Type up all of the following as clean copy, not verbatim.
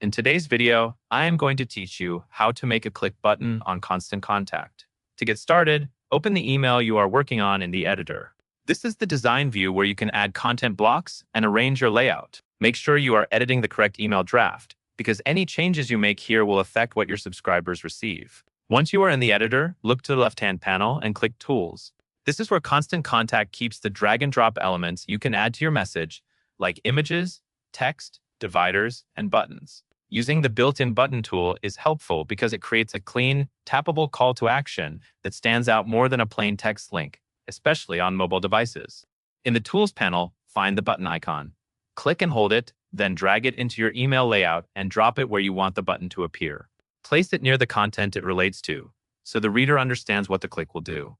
In today's video, I am going to teach you how to make a click button on Constant Contact. To get started, open the email you are working on in the editor. This is the design view where you can add content blocks and arrange your layout. Make sure you are editing the correct email draft, because any changes you make here will affect what your subscribers receive. Once you are in the editor, look to the left-hand panel and click Tools. This is where Constant Contact keeps the drag and drop elements you can add to your message, like images, text, dividers, and buttons. Using the built-in button tool is helpful because it creates a clean, tappable call to action that stands out more than a plain text link, especially on mobile devices. In the Tools panel, find the button icon. Click and hold it, then drag it into your email layout and drop it where you want the button to appear. Place it near the content it relates to, so the reader understands what the click will do.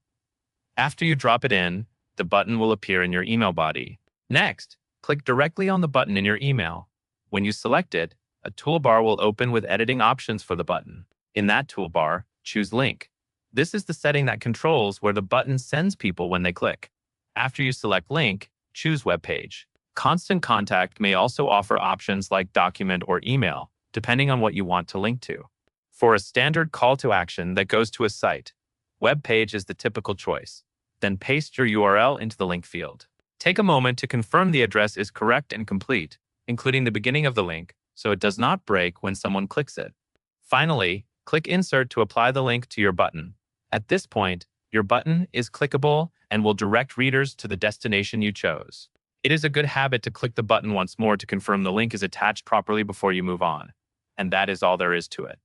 After you drop it in, the button will appear in your email body. Next, click directly on the button in your email. When you select it, a toolbar will open with editing options for the button. In that toolbar, choose Link. This is the setting that controls where the button sends people when they click. After you select Link, choose Web Page. Constant Contact may also offer options like Document or Email, depending on what you want to link to. For a standard call to action that goes to a site, Web Page is the typical choice. Then paste your URL into the link field. Take a moment to confirm the address is correct and complete, including the beginning of the link, so it does not break when someone clicks it. Finally, click Insert to apply the link to your button. At this point, your button is clickable and will direct readers to the destination you chose. It is a good habit to click the button once more to confirm the link is attached properly before you move on. And that is all there is to it.